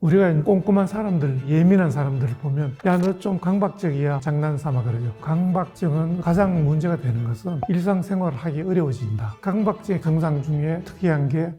우리가 꼼꼼한 사람들, 예민한 사람들을 보면 야, 너 좀 강박적이야 장난삼아 그러죠. 강박증은 가장 문제가 되는 것은 일상생활을 하기 어려워진다. 강박증의 증상 중에 특이한 게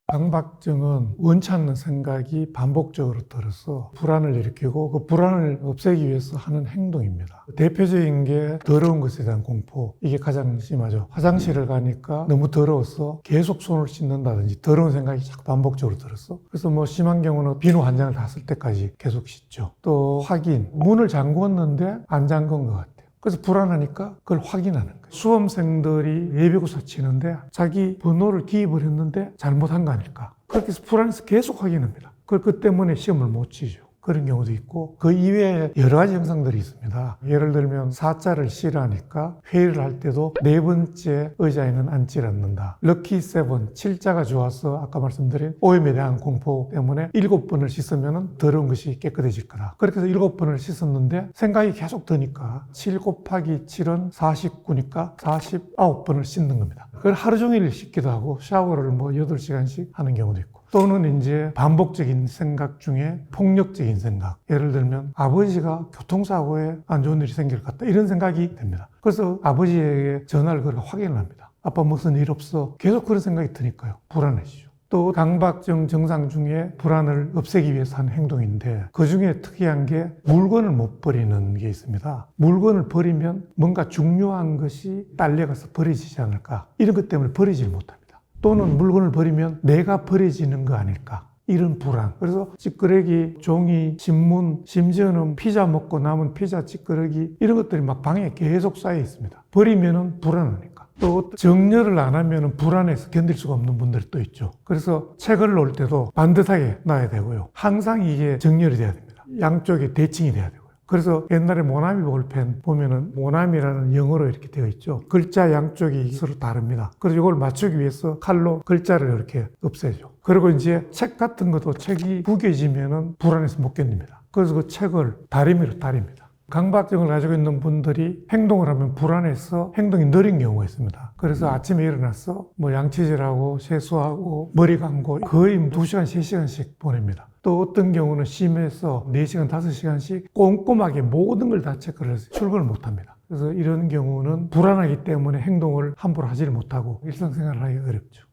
강박증은 원치 않는 생각이 반복적으로 들어서 불안을 일으키고 그 불안을 없애기 위해서 하는 행동입니다. 대표적인 게 더러운 것에 대한 공포, 이게 가장 심하죠. 화장실을 가니까 너무 더러워서 계속 손을 씻는다든지 더러운 생각이 자꾸 반복적으로 들었어. 그래서 뭐 심한 경우는 비누 한 장을 다 쓸 때까지 계속 씻죠. 또 확인, 문을 잠궜는데 안 잠근 것 같아요. 그래서 불안하니까 그걸 확인하는 거예요. 수험생들이 예비고사 치는데 자기 번호를 기입을 했는데 잘못한 거 아닐까. 그렇게 해서 불안해서 계속 확인합니다. 그 때문에 시험을 못 치죠. 그런 경우도 있고 그 이외에 여러 가지 현상들이 있습니다. 예를 들면 사자를 싫어하니까 회의를 할 때도 네 번째 의자에는 앉지 않는다. 럭키 세븐, 7자가 좋아서 아까 말씀드린 오염에 대한 공포 때문에 7번을 씻으면 더러운 것이 깨끗해질 거다. 그렇게 해서 7번을 씻었는데 생각이 계속 드니까 7 곱하기 7은 49니까 49번을 씻는 겁니다. 그걸 하루 종일 씻기도 하고 샤워를 뭐 8시간씩 하는 경우도 있고 또는 이제 반복적인 생각 중에 폭력적인 생각. 예를 들면 아버지가 교통사고에 안 좋은 일이 생길 것 같다. 이런 생각이 됩니다. 그래서 아버지에게 전화를 걸어 확인을 합니다. 아빠 무슨 일 없어? 계속 그런 생각이 드니까요. 불안해지죠. 또 강박증 증상 중에 불안을 없애기 위해서 하는 행동인데 그 중에 특이한 게 물건을 못 버리는 게 있습니다. 물건을 버리면 뭔가 중요한 것이 딸려가서 버려지지 않을까. 이런 것 때문에 버리지를 못합니다. 또는 물건을 버리면 내가 버려지는 거 아닐까. 이런 불안. 그래서 찌끄레기, 종이, 신문, 심지어는 피자 먹고 남은 피자 찌끄레기 이런 것들이 막 방에 계속 쌓여 있습니다. 버리면은 불안하니까. 또 정렬을 안 하면 불안해서 견딜 수가 없는 분들이 또 있죠. 그래서 책을 놓을 때도 반듯하게 놔야 되고요. 항상 이게 정렬이 돼야 됩니다. 양쪽에 대칭이 돼야 되고. 그래서 옛날에 모나미 볼펜 보면은 모나미라는 영어로 이렇게 되어 있죠. 글자 양쪽이 서로 다릅니다. 그래서 이걸 맞추기 위해서 칼로 글자를 이렇게 없애죠. 그리고 이제 책 같은 것도 책이 구겨지면은 불안해서 못 견딥니다. 그래서 그 책을 다리미로 다립니다. 강박증을 가지고 있는 분들이 행동을 하면 불안해서 행동이 느린 경우가 있습니다. 그래서 아침에 일어나서 뭐 양치질하고 세수하고 머리 감고 거의 2시간, 3시간씩 보냅니다. 또 어떤 경우는 심해서 4시간, 5시간씩 꼼꼼하게 모든 걸 다 체크를 해서 출근을 못합니다. 그래서 이런 경우는 불안하기 때문에 행동을 함부로 하지를 못하고 일상생활을 하기 어렵죠.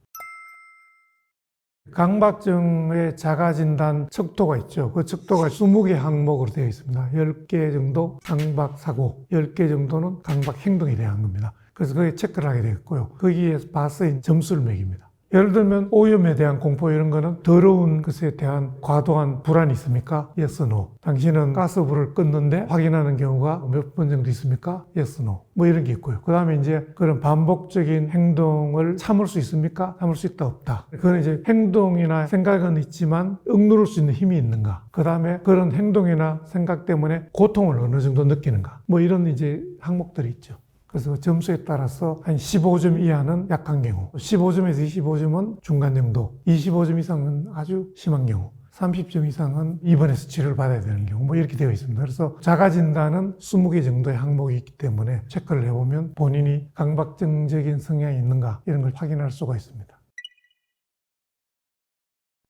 강박증의 자가진단 척도가 있죠. 그 척도가 20개 항목으로 되어 있습니다. 10개 정도 강박사고, 10개 정도는 강박행동에 대한 겁니다. 그래서 거기에 체크를 하게 되겠고요. 거기에 봐서 점수를 매깁니다. 예를 들면 오염에 대한 공포 이런 거는 더러운 것에 대한 과도한 불안이 있습니까? Yes, no. 당신은 가스불을 껐는데 확인하는 경우가 몇 번 정도 있습니까? Yes, no. 뭐 이런 게 있고요. 그 다음에 이제 그런 반복적인 행동을 참을 수 있습니까? 참을 수 있다, 없다. 그건 이제 행동이나 생각은 있지만 억누를 수 있는 힘이 있는가? 그 다음에 그런 행동이나 생각 때문에 고통을 어느 정도 느끼는가? 뭐 이런 이제 항목들이 있죠. 그래서 점수에 따라서 한 15점 이하는 약한 경우, 15점에서 25점은 중간 정도, 25점 이상은 아주 심한 경우, 30점 이상은 입원해서 치료를 받아야 되는 경우, 뭐 이렇게 되어 있습니다. 그래서 자가진단은 20개 정도의 항목이 있기 때문에 체크를 해보면 본인이 강박증적인 성향이 있는가 이런 걸 확인할 수가 있습니다.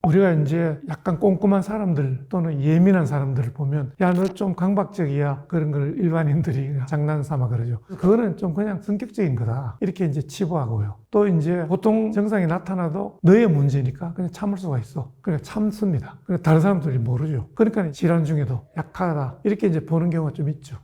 우리가 이제 약간 꼼꼼한 사람들 또는 예민한 사람들을 보면 야, 너 좀 강박적이야. 그런 걸 일반인들이 장난삼아 그러죠. 그거는 좀 그냥 성격적인 거다. 이렇게 이제 치부하고요. 또 이제 보통 증상이 나타나도 너의 문제니까 그냥 참을 수가 있어. 그냥 참습니다. 다른 사람들이 모르죠. 그러니까 질환 중에도 약하다. 이렇게 이제 보는 경우가 좀 있죠.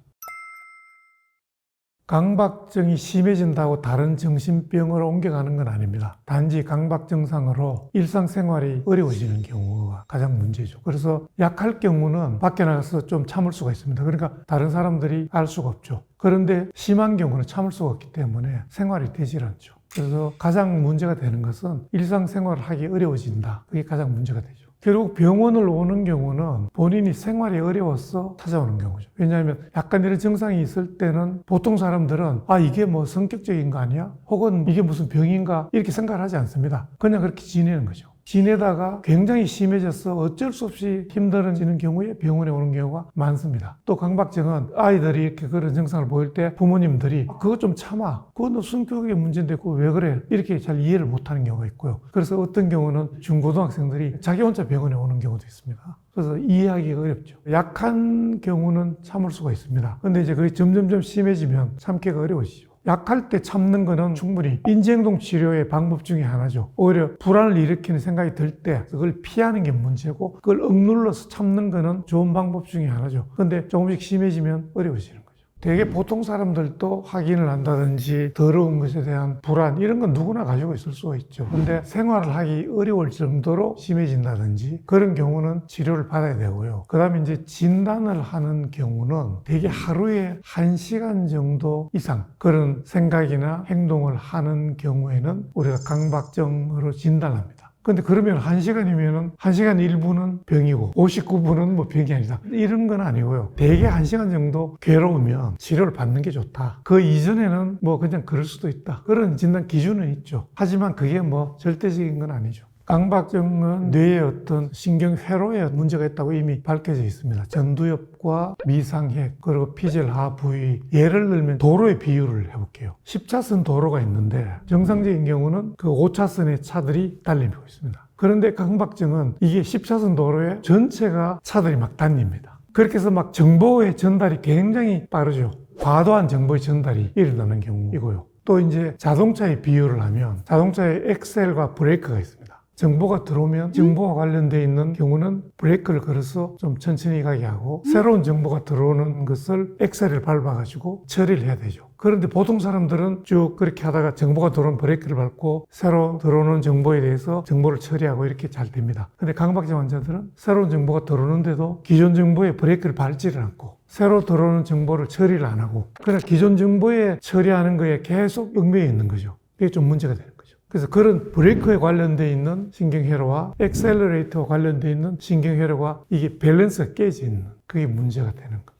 강박증이 심해진다고 다른 정신병으로 옮겨가는 건 아닙니다. 단지 강박 증상으로 일상생활이 어려워지는 경우가 가장 문제죠. 그래서 약할 경우는 밖에 나가서 좀 참을 수가 있습니다. 그러니까 다른 사람들이 알 수가 없죠. 그런데 심한 경우는 참을 수가 없기 때문에 생활이 되질 않죠. 그래서 가장 문제가 되는 것은 일상생활을 하기 어려워진다. 그게 가장 문제가 되죠. 결국 병원을 오는 경우는 본인이 생활이 어려워서 찾아오는 경우죠. 왜냐하면 약간 이런 증상이 있을 때는 보통 사람들은 아, 이게 뭐 성격적인 거 아니야? 혹은 이게 무슨 병인가? 이렇게 생각을 하지 않습니다. 그냥 그렇게 지내는 거죠. 지내다가 굉장히 심해져서 어쩔 수 없이 힘들어지는 경우에 병원에 오는 경우가 많습니다. 또 강박증은 아이들이 이렇게 그런 증상을 보일 때 부모님들이 그거 좀 참아. 그건 너 성격의 문제인데 그거 왜 그래? 이렇게 잘 이해를 못하는 경우가 있고요. 그래서 어떤 경우는 중고등학생들이 자기 혼자 병원에 오는 경우도 있습니다. 그래서 이해하기가 어렵죠. 약한 경우는 참을 수가 있습니다. 근데 이제 그게 점점점 심해지면 참기가 어려워지죠. 약할 때 참는 거는 충분히 인지행동 치료의 방법 중에 하나죠. 오히려 불안을 일으키는 생각이 들 때 그걸 피하는 게 문제고 그걸 억눌러서 참는 거는 좋은 방법 중에 하나죠. 근데 조금씩 심해지면 어려워지는 거죠. 되게 보통 사람들도 확인을 한다든지 더러운 것에 대한 불안 이런 건 누구나 가지고 있을 수가 있죠. 근데 생활을 하기 어려울 정도로 심해진다든지 그런 경우는 치료를 받아야 되고요. 그 다음에 이제 진단을 하는 경우는 되게 하루에 1시간 정도 이상 그런 생각이나 행동을 하는 경우에는 우리가 강박증으로 진단합니다. 근데 그러면 1시간이면은 1시간 1분은 병이고 59분은 뭐 병이 아니다. 이런 건 아니고요. 대개 1시간 정도 괴로우면 치료를 받는 게 좋다. 그 이전에는 뭐 그냥 그럴 수도 있다. 그런 진단 기준은 있죠. 하지만 그게 뭐 절대적인 건 아니죠. 강박증은 뇌의 어떤 신경회로에 문제가 있다고 이미 밝혀져 있습니다. 전두엽과 미상핵, 그리고 피젤하 부위. 예를 들면 도로의 비유를 해볼게요. 10차선 도로가 있는데 정상적인 경우는 그 5차선의 차들이 달리고 있습니다. 그런데 강박증은 이게 10차선 도로에 전체가 차들이 막 다닙니다. 그렇게 해서 막 정보의 전달이 굉장히 빠르죠. 과도한 정보의 전달이 일어나는 경우이고요. 또 이제 자동차의 비유를 하면 자동차에 엑셀과 브레이크가 있습니다. 정보가 들어오면 정보와 관련되어 있는 경우는 브레이크를 걸어서 좀 천천히 가게 하고 새로운 정보가 들어오는 것을 엑셀을 밟아가지고 처리를 해야 되죠. 그런데 보통 사람들은 쭉 그렇게 하다가 정보가 들어오는 브레이크를 밟고 새로 들어오는 정보에 대해서 정보를 처리하고 이렇게 잘 됩니다. 근데 강박증 환자들은 새로운 정보가 들어오는데도 기존 정보에 브레이크를 밟지를 않고 새로 들어오는 정보를 처리를 안 하고 그냥 기존 정보에 처리하는 거에 계속 얽매여 있는 거죠. 그게 좀 문제가 되는 거죠. 그래서 그런 브레이크에 관련되어 있는 신경회로와 엑셀러레이터와 관련되어 있는 신경회로가 이게 밸런스가 깨져 있는 그게 문제가 되는 겁니다.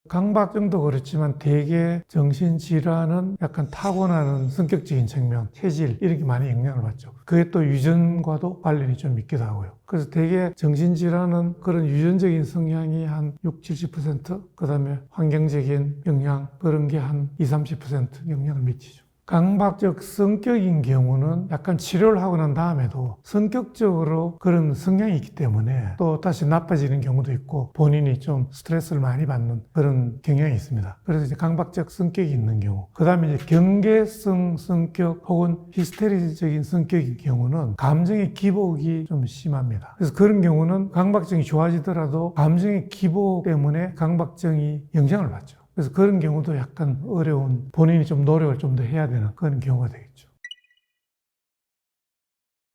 강박증도 그렇지만 대개 정신질환은 약간 타고나는 성격적인 측면, 체질 이런 게 많이 영향을 받죠. 그게 또 유전과도 관련이 좀 있기도 하고요. 그래서 대개 정신질환은 그런 유전적인 성향이 한 60-70%, 그 다음에 환경적인 영향 그런 게 한 20-30% 영향을 미치죠. 강박적 성격인 경우는 약간 치료를 하고 난 다음에도 성격적으로 그런 성향이 있기 때문에 또 다시 나빠지는 경우도 있고 본인이 좀 스트레스를 많이 받는 그런 경향이 있습니다. 그래서 이제 강박적 성격이 있는 경우, 그 다음에 이제 경계성 성격 혹은 히스테리적인 성격인 경우는 감정의 기복이 좀 심합니다. 그래서 그런 경우는 강박증이 좋아지더라도 감정의 기복 때문에 강박증이 영향을 받죠. 그래서 그런 경우도 약간 어려운, 본인이 좀 노력을 좀 더 해야 되는 그런 경우가 되겠죠.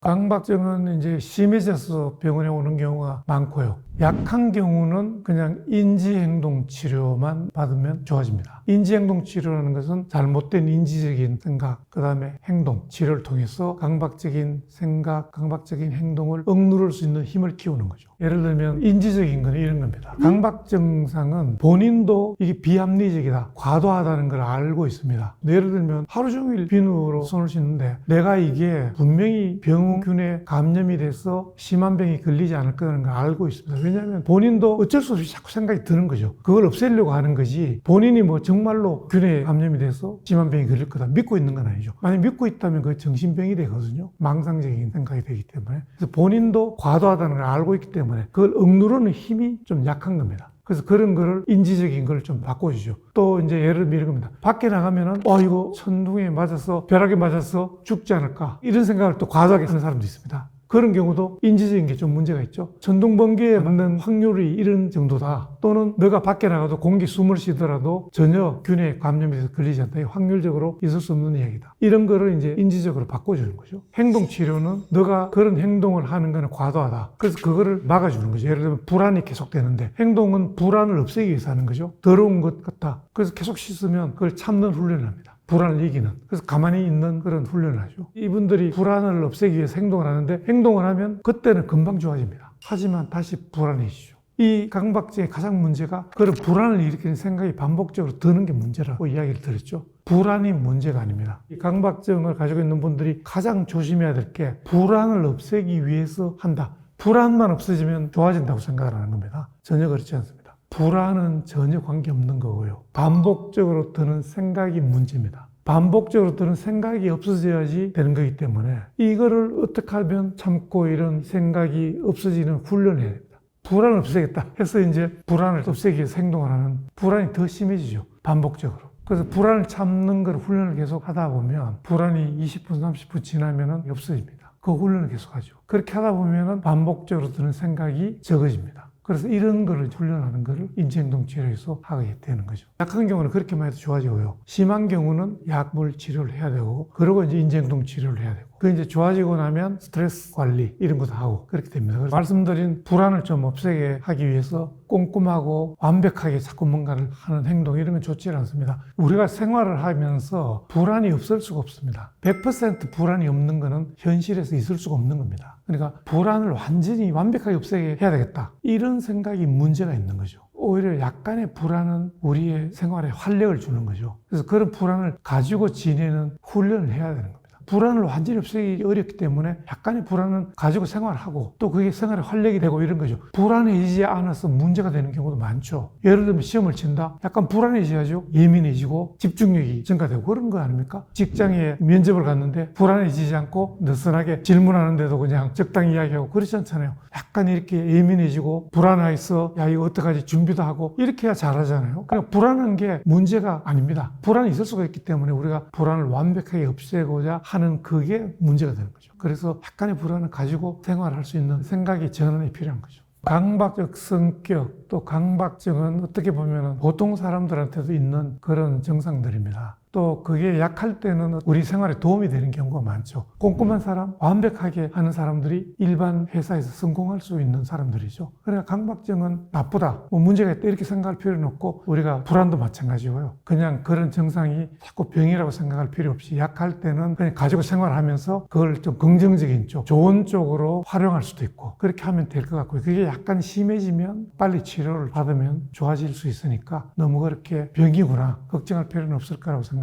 강박증은 이제 심해져서 병원에 오는 경우가 많고요. 약한 경우는 그냥 인지행동 치료만 받으면 좋아집니다. 인지행동 치료라는 것은 잘못된 인지적인 생각, 그 다음에 행동, 치료를 통해서 강박적인 생각, 강박적인 행동을 억누를 수 있는 힘을 키우는 거죠. 예를 들면 인지적인 건 이런 겁니다. 강박 증상은 본인도 이게 비합리적이다, 과도하다는 걸 알고 있습니다. 예를 들면 하루 종일 비누로 손을 씻는데 내가 이게 분명히 병균에 감염이 돼서 심한 병이 걸리지 않을 거라는 걸 알고 있습니다. 왜냐하면 본인도 어쩔 수 없이 자꾸 생각이 드는 거죠. 그걸 없애려고 하는 거지 본인이 뭐 정말로 균에 감염이 돼서 심한 병이 걸릴 거다 믿고 있는 건 아니죠. 만약 믿고 있다면 그게 정신병이 되거든요. 망상적인 생각이 되기 때문에. 그래서 본인도 과도하다는 걸 알고 있기 때문에 그걸 억누르는 힘이 좀 약한 겁니다. 그래서 그런 거를 인지적인 걸 좀 바꿔주죠. 또 이제 예를 들면 이런 겁니다. 밖에 나가면은 이거 천둥에 맞아서 벼락에 맞아서 죽지 않을까 이런 생각을 또 과도하게 하는 사람도 있습니다. 그런 경우도 인지적인 게 좀 문제가 있죠. 천둥번개에 맞는 확률이 이런 정도다. 또는 너가 밖에 나가도 공기 숨을 쉬더라도 전혀 균에 감염이 돼서 걸리지 않다. 확률적으로 있을 수 없는 이야기다. 이런 거를 이제 인지적으로 바꿔주는 거죠. 행동치료는 너가 그런 행동을 하는 거는 과도하다. 그래서 그거를 막아주는 거죠. 예를 들면 불안이 계속되는데 행동은 불안을 없애기 위해서 하는 거죠. 더러운 것 같다. 그래서 계속 씻으면 그걸 참는 훈련을 합니다. 불안을 이기는. 그래서 가만히 있는 그런 훈련을 하죠. 이분들이 불안을 없애기 위해서 행동을 하는데 행동을 하면 그때는 금방 좋아집니다. 하지만 다시 불안해지죠. 이 강박증의 가장 문제가 그런 불안을 일으키는 생각이 반복적으로 드는 게 문제라고 이야기를 드렸죠. 불안이 문제가 아닙니다. 이 강박증을 가지고 있는 분들이 가장 조심해야 될 게 불안을 없애기 위해서 한다. 불안만 없어지면 좋아진다고 생각을 하는 겁니다. 전혀 그렇지 않습니다. 불안은 전혀 관계없는 거고요. 반복적으로 드는 생각이 문제입니다. 반복적으로 드는 생각이 없어져야지 되는 거기 때문에 이거를 어떻게 하면 참고 이런 생각이 없어지는 훈련을 해야 됩니다. 불안을 없애겠다 해서 이제 불안을 없애기 위해서 행동을 하는 불안이 더 심해지죠. 반복적으로. 그래서 불안을 참는 걸 훈련을 계속 하다 보면 불안이 20분, 30분 지나면 없어집니다. 그 훈련을 계속 하죠. 그렇게 하다 보면 반복적으로 드는 생각이 적어집니다. 그래서 이런 거를 훈련하는 거를 인지행동 치료에서 하게 되는 거죠. 약한 경우는 그렇게만 해도 좋아지고요. 심한 경우는 약물 치료를 해야 되고, 그리고 이제 인지행동 치료를 해야 되고, 그 이제 좋아지고 나면 스트레스 관리 이런 것도 하고 그렇게 됩니다. 그래서 말씀드린 불안을 좀 없애게 하기 위해서 꼼꼼하고 완벽하게 자꾸 뭔가를 하는 행동 이런 건 좋지 않습니다. 우리가 생활을 하면서 불안이 없을 수가 없습니다. 100% 불안이 없는 거는 현실에서 있을 수가 없는 겁니다. 그러니까 불안을 완전히 완벽하게 없애게 해야 되겠다. 이런 생각이 문제가 있는 거죠. 오히려 약간의 불안은 우리의 생활에 활력을 주는 거죠. 그래서 그런 불안을 가지고 지내는 훈련을 해야 되는 겁니다. 불안을 완전히 없애기 어렵기 때문에 약간의 불안은 가지고 생활하고 또 그게 생활에 활력이 되고 이런 거죠. 불안해지지 않아서 문제가 되는 경우도 많죠. 예를 들면 시험을 친다? 약간 불안해져야죠. 예민해지고 집중력이 증가되고 그런 거 아닙니까? 직장에 면접을 갔는데 불안해지지 않고 느슨하게 질문하는데도 그냥 적당히 이야기하고 그렇지 않잖아요. 약간 이렇게 예민해지고 불안해서 야 이거 어떡하지 준비도 하고 이렇게 해야 잘하잖아요. 그러니까 불안한 게 문제가 아닙니다. 불안이 있을 수가 있기 때문에 우리가 불안을 완벽하게 없애고자 하는 그게 문제가 되는 거죠. 그래서 약간의 불안을 가지고 생활할 수 있는 생각의 전환이 필요한 거죠. 강박적 성격, 또 강박증은 어떻게 보면 보통 사람들한테도 있는 그런 증상들입니다. 또 그게 약할 때는 우리 생활에 도움이 되는 경우가 많죠. 꼼꼼한 사람, 완벽하게 하는 사람들이 일반 회사에서 성공할 수 있는 사람들이죠. 그러니까 강박증은 나쁘다, 뭐 문제가 있다 이렇게 생각할 필요는 없고 우리가 불안도 마찬가지고요. 그냥 그런 증상이 자꾸 병이라고 생각할 필요 없이 약할 때는 그냥 가지고 생활하면서 그걸 좀 긍정적인 쪽, 좋은 쪽으로 활용할 수도 있고 그렇게 하면 될 것 같고요. 그게 약간 심해지면 빨리 치료를 받으면 좋아질 수 있으니까 너무 그렇게 병이구나 걱정할 필요는 없을 거라고 생각합니다.